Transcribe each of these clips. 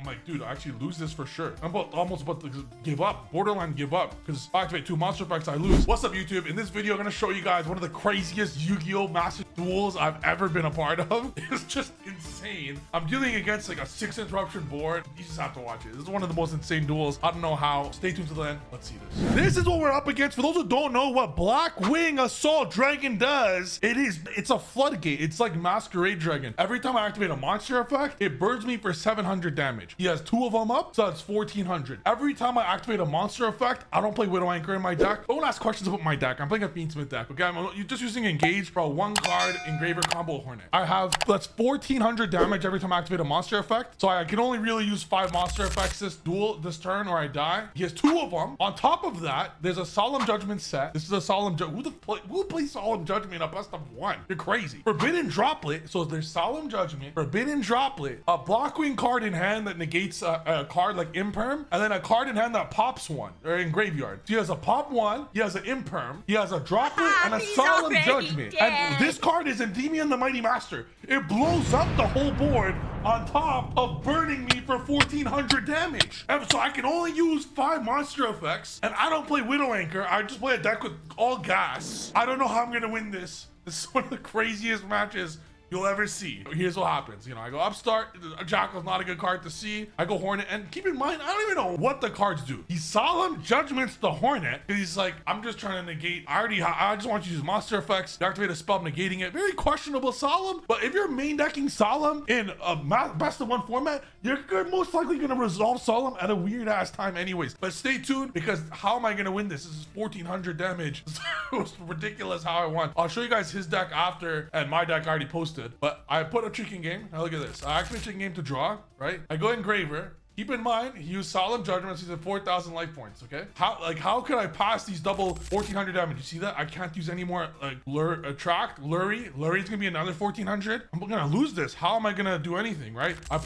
like, dude, I actually lose this for sure. I'm almost about to give up, borderline give up, because if I activate 2 monster effects, I lose. What's up, YouTube? In this video, I'm gonna show you guys one of the craziest Yu-Gi-Oh! Master Duels I've ever been a part of. It's just insane. I'm dealing against like a 6 interruption board. You just have to watch it. This is one of the most insane duels. I don't know how. Stay tuned to the end. Let's see this. This is what we're up against. For those who don't know what Black Wing Assault Dragon does, it's a floodgate. It's like Masquerade Dragon. Every time I activate a monster effect, it burns me for 700 damage. He has 2 of them up, so that's 1400. Every time I activate a monster effect, I don't play Widow Anchor in my deck. Don't ask questions about my deck. I'm playing a Fiendsmith deck, okay? I'm just using Engage for a 1 card Engraver combo Hornet. That's 1400 damage every time I activate a monster effect. So I can only really use 5 monster effects this turn or I die. He has 2 of them. On top of that, there's a Solemn Judgment set. This is a Solemn Judgment. Who plays Solemn Judgment in a best of 1? You're crazy. Forbidden Droplet. So there's Solemn Judgment, Forbidden Droplet, a Blockwing card in hand that negates a card like Imperm, and then a card in hand that pops 1 or in graveyard. So he has a pop 1, he has an Imperm, he has a Droplet, and a Solemn Judgment. Dead. And this card is Endymion the Mighty Master. It blows up the whole board on top of burning me for 1400 damage. And so I can only use 5 monster effects, and I don't play Widow Anchor. I just play a deck with all gas. I don't know how I'm gonna win this. This is one of the craziest matches you'll ever see. Here's what happens. You know, I go Upstart. Jackal's not a good card to see. I go Hornet, and keep in mind, I don't even know what the cards do. He Solemn Judgments the Hornet. He's like, I'm just trying to negate. I just want you to use monster effects. You activate a spell, negating it. Very questionable Solemn. But if you're main decking Solemn in a best of 1 format, you're most likely gonna resolve Solemn at a weird ass time anyways. But stay tuned, because how am I gonna win this? This is 1400 damage. It was ridiculous how I won. I'll show you guys his deck after, and my deck I already posted. But I put a tricking game. Now look at this. I activate tricking game to draw, right? I go Engraver. Keep in mind, he used Solemn Judgments. He's at 4,000 life points, okay? How could I pass these double 1400 damage? You see that? I can't use any more like Attract, Lurie. Lurie's gonna be another 1400. I'm gonna lose this. How am I gonna do anything, right? I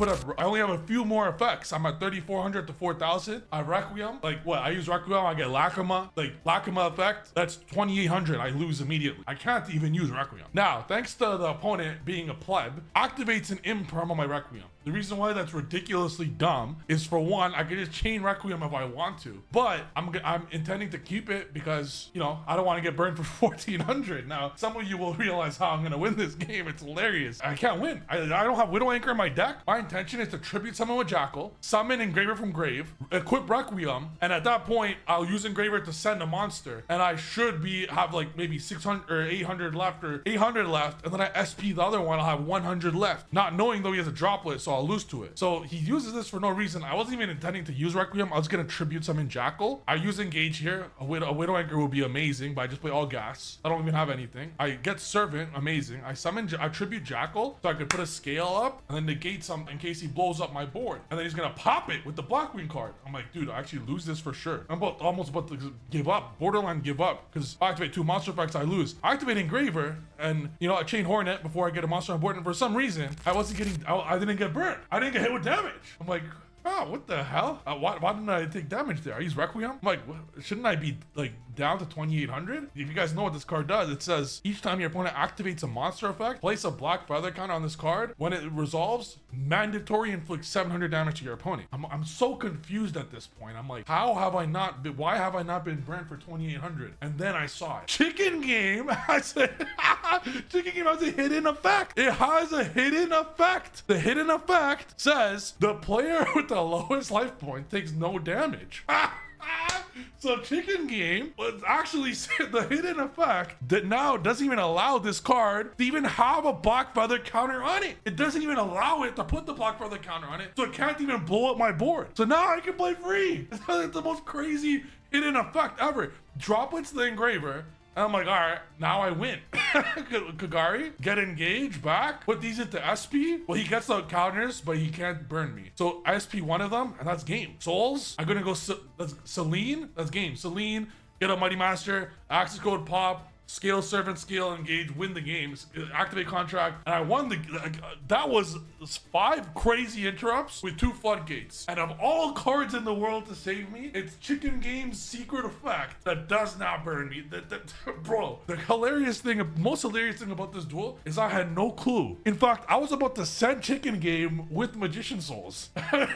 only have a few more effects. I'm at 3,400 to 4,000. I have Requiem. Like what? I use Requiem, I get Lacuma. Like Lacuma effect, that's 2,800. I lose immediately. I can't even use Requiem. Now, thanks to the opponent being a pleb, activates an Imperm on my Requiem. The reason why that's ridiculously dumb is, for one, I can just chain Requiem if I want to, but I'm intending to keep it because, you know, I don't want to get burned for 1400. Now, some of you will realize how I'm going to win this game. It's hilarious. I can't win. I don't have Widow Anchor in my deck. My intention is to tribute summon with Jackal, summon Engraver from grave, equip Requiem, and at that point, I'll use Engraver to send a monster, and I should have like maybe 600 or 800 left, and then I SP the other one, I'll have 100 left, not knowing though he has a Droplet, so I'll lose to it. So he uses this for no reason. I wasn't even intending to use Requiem. I was gonna tribute summon Jackal. I use Engage here. A Widow Anchor would be amazing, but I just play all gas. I don't even have anything. I get Servant, amazing. I tribute Jackal so I could put a scale up and then negate some in case he blows up my board. And then he's gonna pop it with the Blackwing card. I'm like, dude, I actually lose this for sure. I'm almost about to give up, borderline give up, because if I activate 2 monster effects, I lose. I activate Engraver, and you know, I chain Hornet before I get a monster on board, and for some reason, I didn't get burnt. I didn't get hit with damage. I'm like, oh, what the hell? Why didn't I take damage there? I use Requiem. I'm like, what? Shouldn't I be like down to 2,800? If you guys know what this card does, it says each time your opponent activates a monster effect, place a black feather counter on this card. When it resolves, mandatory inflict 700 damage to your opponent. I'm so confused at this point. I'm like, why have I not been burnt for 2,800? And then I saw it. Chicken Game has Chicken Game has a hidden effect. It has a hidden effect. The hidden effect says the player with the lowest life point takes no damage. So Chicken Game was actually said the hidden effect that now doesn't even allow this card to even have a black feather counter on it. It doesn't even allow it to put the black feather counter on it, so it can't even blow up my board. So now I can play free. It's the most crazy hidden effect ever. Droplets the Engraver. And I'm like, all right, now I win. Kagari, get engaged back, put these into SP. Well, he gets the counters, but he can't burn me. So I SP one of them, and that's game. Souls, I'm gonna go, that's Celine, that's game. Celine, get a Mighty Master, access code pop, scale servant, scale engage, win the games, activate contract, and I won the. That was 5 crazy interrupts with 2 floodgates. And of all cards in the world to save me, it's Chicken Game's secret effect that does not burn me. Bro, the most hilarious thing about this duel is I had no clue. In fact, I was about to send Chicken Game with Magician Souls. And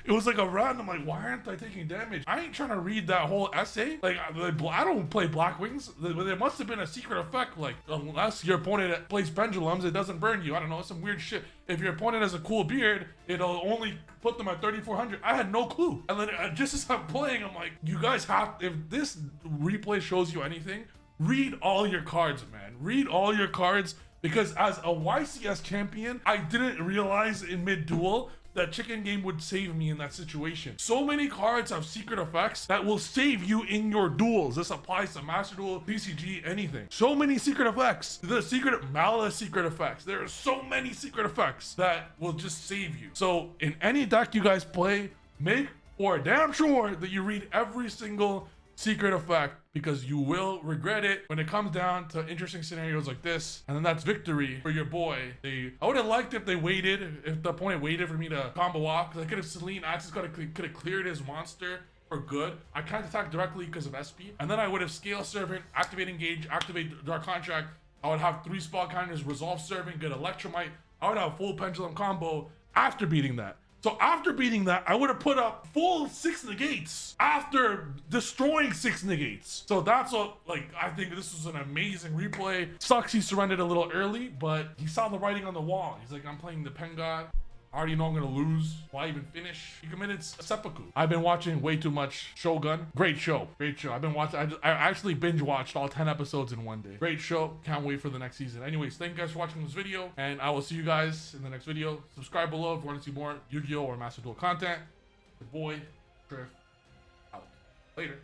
it was like a random, like, why aren't I taking damage? I ain't trying to read that whole essay. Like, I don't play Black Wings. There must have been a secret effect, like, unless your opponent plays pendulums, it doesn't burn you. I don't know, some weird shit. If your opponent has a cool beard, it'll only put them at 3,400. I had no clue. And then just as I'm playing, I'm like, you guys have, if this replay shows you anything, read all your cards, man. Read all your cards, because as a YCS champion, I didn't realize in mid-duel that Chicken Game would save me in that situation. So many cards have secret effects that will save you in your duels. This applies to Master Duel, PCG, anything. So many secret effects. The Malice secret effects. There are so many secret effects that will just save you. So in any deck you guys play, make for damn sure that you read every single secret effect, because you will regret it when it comes down to interesting scenarios like this. And then that's victory for your boy. I would have liked if they waited, if the opponent waited for me to combo off, because I could have Celine Axis could have cleared his monster for good. I can't attack directly because of SP, and then I would have Scale Servant, activate Engage, activate Dark Contract. I would have 3 spell counters, Resolve Servant, get Electromite. I would have full Pendulum combo after beating that. So after beating that, I would have put up full 6 negates after destroying 6 negates. So that's what, like, I think this was an amazing replay. Sucks he surrendered a little early, but he saw the writing on the wall. He's like, I'm playing the Pen God. I already know I'm gonna lose. Why even finish? He committed seppuku. I've been watching way too much Shogun. Great show. Great show. I've been watching, I actually binge watched all 10 episodes in one day. Great show. Can't wait for the next season. Anyways, thank you guys for watching this video, and I will see you guys in the next video. Subscribe below if you want to see more Yu-Gi-Oh or Master Duel content. The boy, Trif, out. Later.